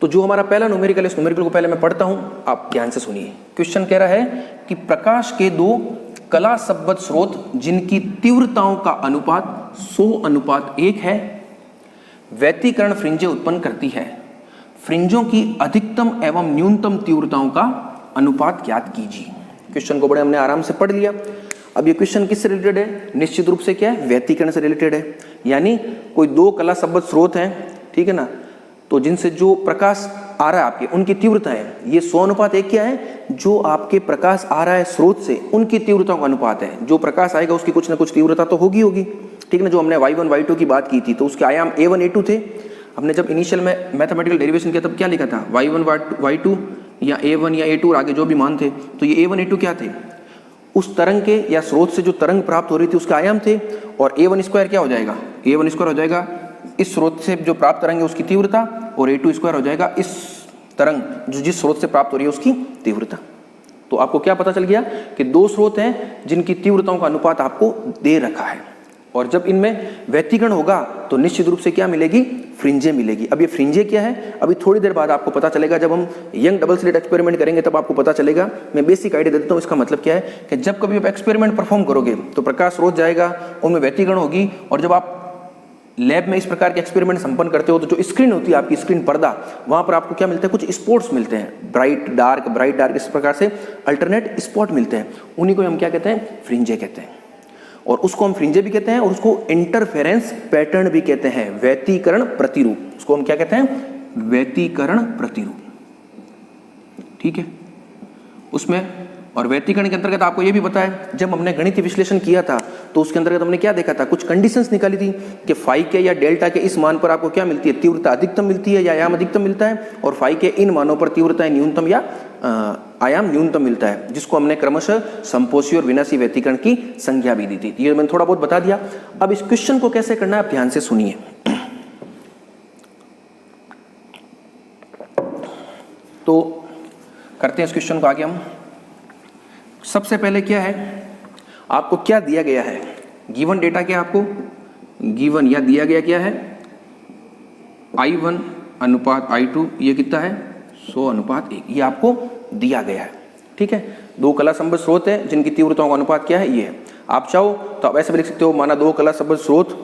तो जो हमारा पहला न्यूमेरिकल है, इस न्यूमेरिकल को पहले मैं पढ़ता हूं, आप ध्यान से सुनिए। क्वेश्चन कह रहा है कि प्रकाश के दो कला संबद्ध स्रोत जिनकी तीव्रताओं का अनुपात 100:1 है, व्यतिकरण फ्रिंजें उत्पन्न करती है। फ्रिंजों की अधिकतम एवं न्यूनतम तीव्रताओं का अनुपात ज्ञात कीजिए। क्वेश्चन को बड़े हमने आराम से पढ़ लिया। अब ये क्वेश्चन किससे रिलेटेड है? निश्चित रूप से क्या है? व्यतिकरण से रिलेटेड है। यानी कोई दो कला संबद्ध स्रोत हैं, ठीक है ना, तो जिनसे जो प्रकाश आ रहा है आपके, उनकी तीव्रता है, ये 100:1 क्या है? जो आपके प्रकाश आ रहा है स्रोत से, उनकी तीव्रताओं का अनुपात है। जो प्रकाश आएगा उसकी कुछ ना कुछ तीव्रता तो होगी, ठीक है ना। जो हमने y1 y2 की बात की थी, तो उसके आयाम a1 a2 थे। हमने जब इनिशियल में मैथमेटिकल डेरिवेशन किया तब क्या लिखा था? y1 y2 या a1 या a2 और आगे जो भी मान थे, तो ये a1 a2 क्या थे? उस तरंग के या स्रोत से जो तरंग प्राप्त हो रही थी उसके आयाम थे। और a1 स्क्वायर क्या हो जाएगा? a1 स्क्वायर हो जाएगा इस स्रोत से जो प्राप्त तरंग है उसकी तीव्रता, और a2 स्क्वायर हो जाएगा इस तरंग जो जिस स्रोत से प्राप्त हो रही है उसकी तीव्रता। तो आपको क्या पता चल गया कि दो स्रोत हैं जिनकी तीव्रताओं का अनुपात आपको दे रखा है, और जब इनमें व्यतिकरण होगा तो निश्चित रूप से क्या मिलेगी? फ्रिंजें मिलेगी। अब ये फ्रिंजें क्या है, अभी थोड़ी देर बाद आपको पता चलेगा। जब हम यंग डबल स्लिट एक्सपेरिमेंट करेंगे तब आपको पता चलेगा। मैं बेसिक आइडिया दे देता हूँ। इसका मतलब क्या है कि जब कभी आप एक्सपेरिमेंट परफॉर्म करोगे तो प्रकाश स्रोत जाएगा, उनमें व्यतिकरण होगी, और जब आप लैब में इस प्रकार के एक्सपेरिमेंट संपन्न करते हो तो जो स्क्रीन होती है आपकी, स्क्रीन पर्दा, वहां पर आपको क्या मिलता है? कुछ स्पॉट्स मिलते हैं, ब्राइट डार्क, इस प्रकार से अल्टरनेट स्पॉट मिलते हैं। उन्हीं को हम क्या कहते हैं? फ्रिंजे कहते हैं। और उसको हम फ्रिंजे भी कहते हैं, और उसको इंटरफेरेंस पैटर्न भी कहते हैं, व्यतिकरण प्रतिरूप। उसको हम क्या कहते हैं? व्यतिकरण प्रतिरूप, ठीक है। उसमें और व्यतिकरण के अंतर्गत आपको ये भी पता है, जब हमने गणितीय विश्लेषण किया था तो उसके अंतर्गत हमने क्या देखा था? कुछ कंडीशंस निकाली थी कि फाई के या डेल्टा के इस मान पर आपको क्या मिलती है? तीव्रता अधिकतम मिलती है या आयाम अधिकतम मिलता है, और फाई के इन मानों पर तीव्रता न्यूनतम या आयाम न्यूनतम मिलता है, जिसको हमने क्रमशः संपोषी और विनाशी व्यतिकरण की संज्ञा भी दी थी। ये मैंने थोड़ा बहुत बता दिया। अब इस क्वेश्चन को कैसे करना है आप ध्यान से सुनिए। तो करते हैं इस क्वेश्चन को आगे हम। सबसे पहले क्या है, आपको क्या दिया गया है? गिवन डेटा क्या आपको गिवन या दिया गया क्या है? I1 अनुपात I2, ये कितना है? 100:1, ये आपको दिया गया है, ठीक है। दो कला संबद्ध स्रोत है जिनकी तीव्रताओं का अनुपात क्या है? ये है। आप चाहो तो आप ऐसे भी लिख सकते हो, माना दो कला संबद्ध स्रोत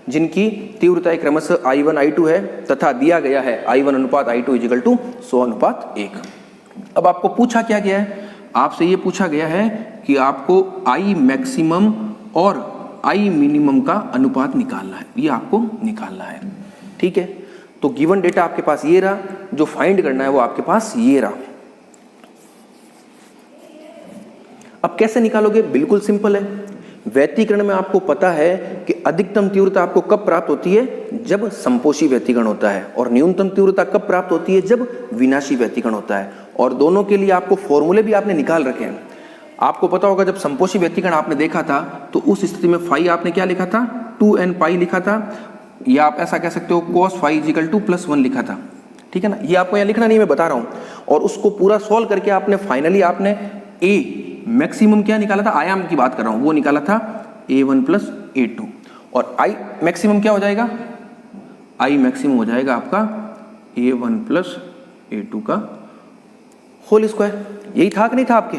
जिनकी तीव्रता क्रमशः I1 I2 है, तथा दिया गया है I1 अनुपात I2 = 100:1। अब आपको पूछा क्या गया है? आपसे ये पूछा गया है कि आपको I मैक्सिमम और I मिनिमम का अनुपात निकालना है। ये आपको निकालना है, ठीक है। तो गिवन डेटा आपके पास ये रहा, जो फाइंड करना है वो आपके पास ये रहा। अब कैसे निकालोगे? बिल्कुल सिंपल है। व्यतिकरण में आपको पता है कि अधिकतम तीव्रता आपको कब प्राप्त होती है? जब संपोषी व्यतिकरण होता है, और न्यूनतम तीव्रता कब प्राप्त होती है? जब विनाशी व्यतिकरण होता है। और दोनों के लिए आपको फॉर्मूले भी आपने निकाल रखे हैं। आपको पता होगा जब संपोषी व्यतिकरण आपने देखा था तो उस स्थिति में फाई आपने क्या लिखा था? 2n पाई लिखा था, या आप ऐसा कह सकते हो cos फाई = +1 लिखा था, ठीक है ना। ये आपको यहाँ लिखना नहीं, मैं बता रहा हूँ। और उसको पूरा सॉल्व करके आपने फाइनली आपने a मैक्सिमम क्या निकाला था? आयाम की बात कर रहा हूँ, वो निकाला था a1 + a2। और I मैक्सिमम क्या हो जाएगा? I मैक्सिमम हो जाएगा आपका a1 + a2 का होल स्क्वायर। यही था कि नहीं था आपके?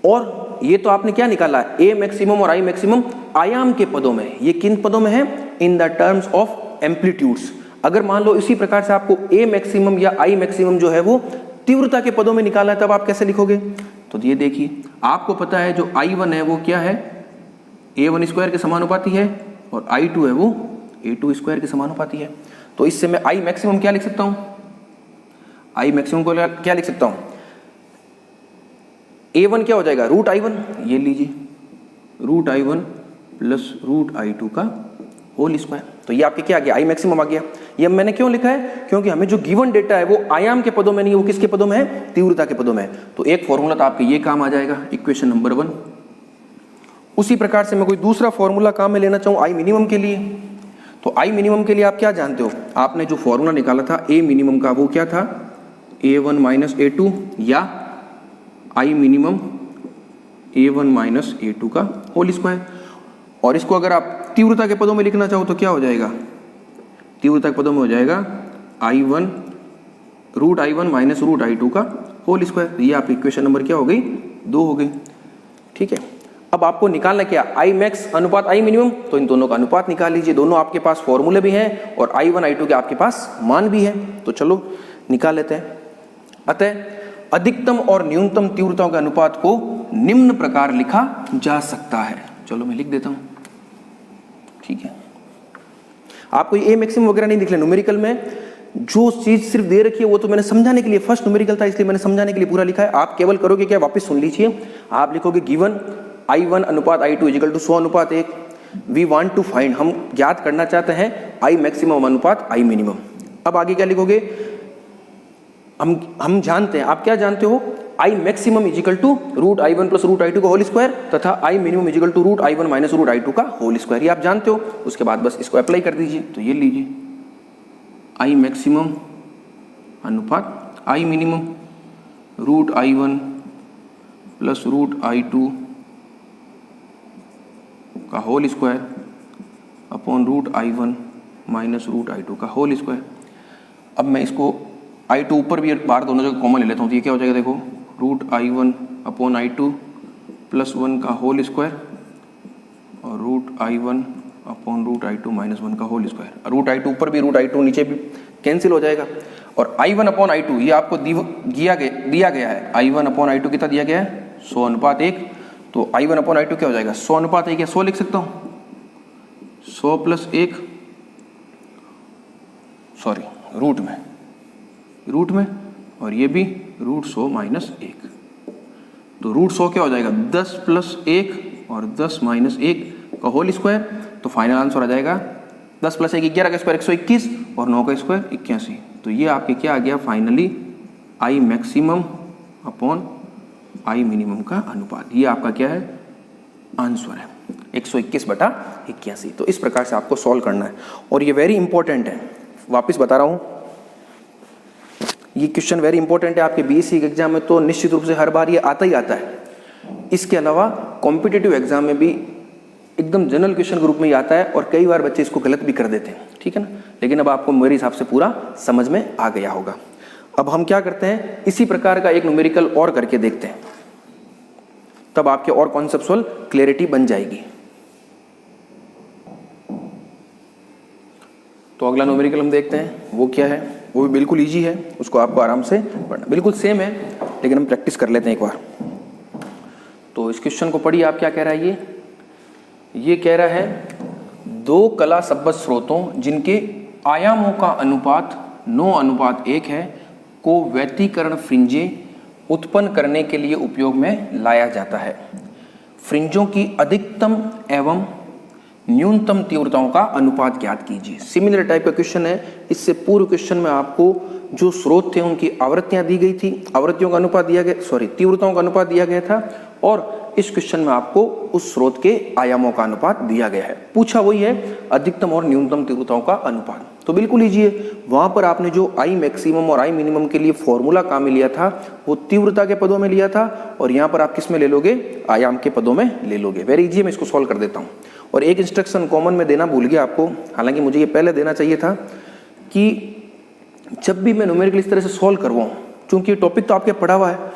और ये तो आपने क्या निकाला? a मैक्सिमम और I मैक्सिमम आयाम के पदों में। ये किन पदों में है? In the terms of amplitudes. अगर मान लो इसी प्रकार से आपको a मैक्सिमम या I मैक्सिमम जो है वो तीव्रता के पदों में निकालना है, तब आप कैसे लिखोगे? तो ये देखिए, आपको पता है जो I1 है वो क्या है? a1 स्क्वायर के समानुपाती है, और I2 है वो a2 स्क्वायर के समानुपाती है। तो इससे मैं I मैक्सिमम क्या लिख सकता हूं? I मैक्सिमम को क्या लिख सकता हूं? a1 क्या हो जाएगा? √I1, ये लीजिए, √I1 + √I2 का होल स्क्वायर। तो ये आपके क्या आ गया? I मैक्सिमम आ गया। ये मैंने क्यों लिखा है? क्योंकि हमें जो गिवन डेटा है वो आयाम के पदों में नहीं, वो किसके पदों में है? तीव्रता के पदों में है। तो एक फॉर्मूला तो आपके ये काम आ जाएगा, इक्वेशन नंबर 1। उसी प्रकार से मैं कोई दूसरा फॉर्मूला काम में लेना चाहूँ I मिनिमम के लिए, तो I मिनिमम के लिए आप क्या जानते हो? आपने जो फॉर्मूला निकाला था A मिनिमम का, वो क्या था? a1 - a2, या I मिनिमम a1 - a2 का होल स्क्वायर। और इसको अगर आप तीव्रता के पदों में लिखना चाहो तो क्या हो जाएगा? तीव्रता के पदों में हो जाएगा I1 root I1 minus root I2 का होल स्क्वायर। ये आपकी इक्वेशन नंबर क्या हो गई, 2 हो गई। ठीक है, अब आपको निकालना क्या, आई मैक्स अनुपात आई मिनिमम, तो इन दोनों का अनुपात निकाल लीजिए। दोनों आपके पास फॉर्मूले भी हैं और I1 I2 के आपके पास मान भी है, तो चलो निकाल लेते हैं। अतः अधिकतम और न्यूनतम तीव्रताओं के अनुपात को निम्न प्रकार लिखा जा सकता है। चलो मैं लिख देता हूं। ठीक है, आपको ये मैक्सिमम वगैरह नहीं लिखना, न्यूमेरिकल में जो चीज सिर्फ दे रखी है वो तो मैंने समझाने के लिए, फर्स्ट न्यूमेरिकल था इसलिए मैंने समझाने के लिए पूरा लिखा है। आप केवल करोगे क्या, वापस सुन लीजिए। आप लिखोगे गिवन I1 अनुपात I2 इक्वल टू 100 अनुपात 1। वी वांट टू फाइंड, हम ज्ञात करना चाहते हैं आई मैक्सिमम अनुपात आई मिनिमम। अब आगे क्या लिखोगे, हम जानते हैं, आप क्या जानते हो, I maximum is equal to root I1 plus root I2 का होल स्क्वायर तथा I minimum is equal to root I1 minus root I2 का होल स्क्वायर। ये आप जानते हो। उसके बाद बस इसको अप्लाई कर दीजिए। तो ये लीजिए आई मैक्सिमम अनुपात I minimum root I1 plus root I2 का whole square upon root I1 minus root I2 का होल स्क्वायर। अब मैं इसको I2 ऊपर भी बाहर दोनों जगह कॉमन ले लेता हूँ, तो ये क्या हो जाएगा, देखो root I1 upon I2 plus 1 का होल स्क्वायर और root I1 upon root I2 minus 1 का होल स्क्वायर। रूट I2 ऊपर भी, रूट I2 नीचे भी कैंसिल हो जाएगा। और I1 अपॉन I2 ये आपको दिया गया है। I1 अपॉन I2 कितना दिया गया है, 100 अनुपात 1। तो I1 अपॉन I2 क्या हो जाएगा, 100 अनुपात 1 या 100 लिख सकता हूँ, 100 प्लस 1, सॉरी रूट में, और ये भी रूट 100 माइनस 1। तो रूट 100 क्या हो जाएगा, 10 प्लस 1 और 10 माइनस 1 का होल स्क्वायर। तो फाइनल आंसर आ जाएगा 10 प्लस 1 11 का स्क्वायर 121 और 9 का स्क्वायर 81। तो ये आपके क्या आ गया finally, I maximum upon I minimum का अनुपात। ये आपका क्या है, आंसर है 121/81। तो इस प्रकार से आपको सॉल्व करना है और ये वेरी इंपॉर्टेंट है। वापस बता रहा हूं, ये क्वेश्चन वेरी इंपॉर्टेंट है आपके बीएससी के एग्जाम में, तो निश्चित रूप से हर बार ये आता ही आता है। इसके अलावा कॉम्पिटिटिव एग्जाम में भी एकदम जनरल क्वेश्चन के रूप में ही आता है और कई बार बच्चे इसको गलत भी कर देते हैं। ठीक है ना, लेकिन अब आपको मेरे हिसाब से पूरा समझ में आ गया होगा। अब हम क्या करते हैं, इसी प्रकार का एक न्यूमेरिकल और करके देखते हैं, तब आपके और कॉन्सेप्चुअल क्लैरिटी बन जाएगी। तो अगला न्यूमेरिकल हम देखते हैं, वो क्या है, वो भी बिल्कुल इजी है, उसको आपको आराम से पढ़ना, बिल्कुल सेम है लेकिन हम प्रैक्टिस कर लेते हैं एक बार। तो इस क्वेश्चन को पढ़िए, आप क्या कह रहा है, ये कह रहा है 2 कला संबद्ध स्रोतों जिनके आयामों का अनुपात 9:1 है को व्यतिकरण फ्रिंजें उत्पन्न करने के लिए उपयोग में लाया जाता है। फ्रिंजों की अधिकतम एवं न्यूनतम तीव्रताओं का अनुपात ज्ञात कीजिए। सिमिलर टाइप का क्वेश्चन है। इससे पूर्व क्वेश्चन में आपको जो स्रोत थे उनकी आवृत्तियां दी गई थी, आवृत्तियों का अनुपात दिया गया, तीव्रताओं का अनुपात दिया गया था, और इस क्वेश्चन में आपको उस स्रोत के आयामों का अनुपात दिया गया है। पूछा वही है, अधिकतम और न्यूनतम तीव्रताओं का अनुपात। तो बिल्कुल ईजी है। वहां पर आपने जो आई मैक्सिमम और आई मिनिमम के लिए फॉर्मूला काम में लिया था वो तीव्रता के पदों में लिया था, और यहाँ पर आप किस में ले लोगे, आयाम के पदों में ले लोगे। वेरी इजी है, मैं इसको सॉल्व कर देता हूँ। और एक इंस्ट्रक्शन कॉमन में देना भूल गया आपको, हालांकि मुझे ये पहले देना चाहिए था, कि जब भी मैं न्यूमेरिकल इस तरह से सॉल्व करवाऊँ, चूंकि टॉपिक तो आपके पढ़ा हुआ है,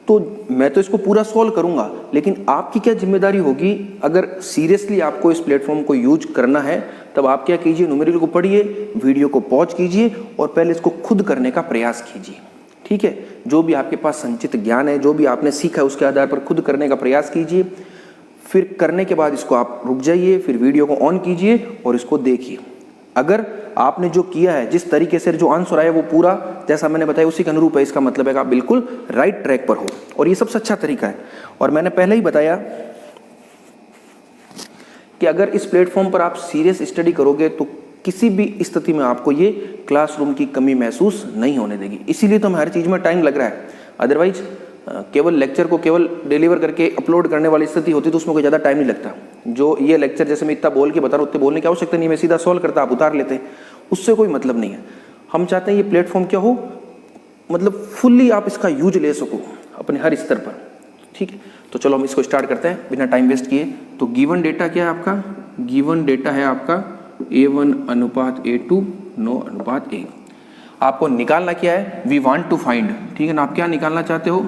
तो मैं तो इसको पूरा सॉल्व करूंगा, लेकिन आपकी क्या जिम्मेदारी होगी, अगर सीरियसली आपको इस प्लेटफॉर्म को यूज करना है तब आप क्या कीजिए, न्यूमेरिकल को पढ़िए, वीडियो को पॉज कीजिए और पहले इसको खुद करने का प्रयास कीजिए। ठीक है, जो भी आपके पास संचित ज्ञान है, जो भी आपने सीखा है, उसके आधार पर खुद करने का प्रयास कीजिए। फिर करने के बाद इसको आप रुक जाइए, फिर वीडियो को ऑन कीजिए और इसको देखिए। अगर आपने जो किया है, जिस तरीके से जो आंसर आया वो पूरा जैसा मैंने बताया उसी के अनुरूप है, इसका मतलब है कि आप बिल्कुल राइट ट्रैक पर हो, और ये सबसे अच्छा तरीका है। और मैंने पहले ही बताया कि अगर इस प्लेटफॉर्म पर आप सीरियस स्टडी करोगे तो किसी भी स्थिति में आपको ये क्लासरूम की कमी महसूस नहीं होने देगी। इसीलिए तो हमें हर चीज़ में टाइम लग रहा है। अदरवाइज केवल लेक्चर को केवल डिलीवर करके अपलोड करने वाली स्थिति होती तो उसमें कोई ज़्यादा टाइम नहीं लगता। जो ये लेक्चर जैसे मैं इतना बोल के बता रहा हूँ, उतने बोलने की आवश्यकता नहीं, मैं सीधा सॉल्व करता, आप उतार लेते, उससे कोई मतलब नहीं है। हम चाहते हैं ये प्लेटफॉर्म क्या हो, मतलब फुल्ली आप इसका यूज ले सको अपने हर स्तर पर। ठीक है, तो चलो हम इसको स्टार्ट करते हैं बिना टाइम वेस्ट किए। तो गिवन डेटा क्या है आपका, गिवन डेटा है आपका A1 अनुपात A2 9:1। आपको निकालना क्या है, वी वांट टू फाइंड, ठीक है ना, आप क्या निकालना चाहते हो,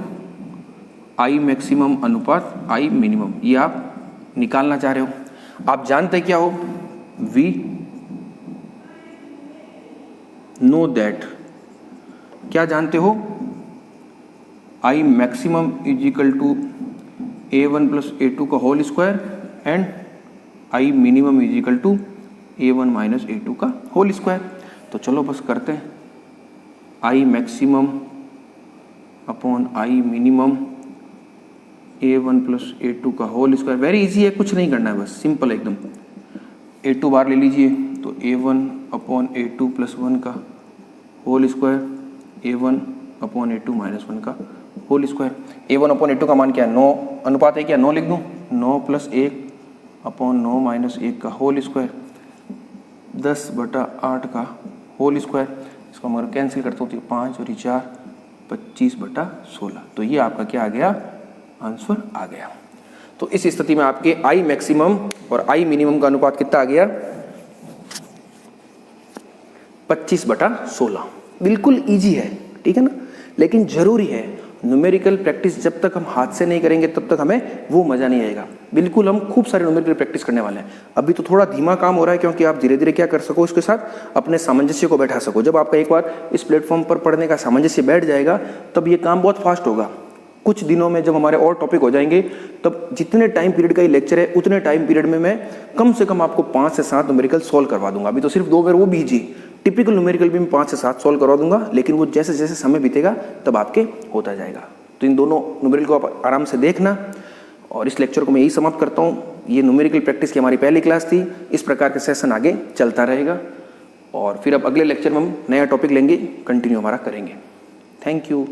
आई मैक्सिमम अनुपात आई मिनिमम, ये आप निकालना चाह रहे हो। आप जानते क्या हो, वी नो दैट, क्या जानते हो, I maximum is equal to A1 plus A2 का whole square and I minimum is equal to A1 minus A2 का होल स्क्वायर। तो चलो बस करते हैं, I maximum upon I minimum A1 plus A2 का होल स्क्वायर, वेरी इजी है, कुछ नहीं करना है, बस सिंपल है एकदम। A2 बार ले लीजिए, तो A1 अपॉन A2 प्लस 1 का whole square, A1 upon A2 minus 1 का whole square. A1 upon A2 का मान क्या है, 9 अनुपात है क्या, 9 लिख दूँ, 9 प्लस 1 अपॉन 9 माइनस 1 का होल स्क्वायर, 10/8 का होल स्क्वायर। इसको हम अगर कैंसिल करते हो तो 5 और 4 25/16। तो ये आपका क्या आ गया, आंसर आ गया। तो इस स्थिति में आपके आई मैक्सिमम और आई मिनिमम का अनुपात कितना आ गया, 25/16। बिल्कुल इजी है, ठीक है ना, लेकिन जरूरी है, न्यूमेरिकल प्रैक्टिस जब तक हम हाथ से नहीं करेंगे तब तक हमें वो मजा नहीं आएगा। बिल्कुल हम खूब सारे न्यूमेरिकल प्रैक्टिस करने वाले हैं। अभी तो थोड़ा धीमा काम हो रहा है क्योंकि आप धीरे धीरे क्या कर सको, उसके साथ अपने सामंजस्य को बैठा सको। जब आपका एक बार इस प्लेटफॉर्म पर पढ़ने का सामंजस्य बैठ जाएगा तब ये काम बहुत फास्ट होगा। कुछ दिनों में जब हमारे और टॉपिक हो जाएंगे तब जितने टाइम पीरियड का ये लेक्चर है उतने टाइम पीरियड में मैं कम से कम आपको 5 से 7 न्यूमेरिकल सॉल्व करवा दूंगा। अभी तो सिर्फ 2 बार, वो भी इजी, टिपिकल न्यूमेरिकल भी मैं 5 से 7 सॉल्व करवा दूंगा, लेकिन वो जैसे जैसे समय बीतेगा तब आपके होता जाएगा। तो इन दोनों न्यूमेरिकल को आप आराम से देखना। और इस लेक्चर को मैं यही समाप्त करता हूँ। ये न्यूमेरिकल प्रैक्टिस की हमारी पहली क्लास थी। इस प्रकार के सेशन आगे चलता रहेगा और फिर अब अगले लेक्चर में हम नया टॉपिक लेंगे, कंटिन्यू हमारा करेंगे। Thank you.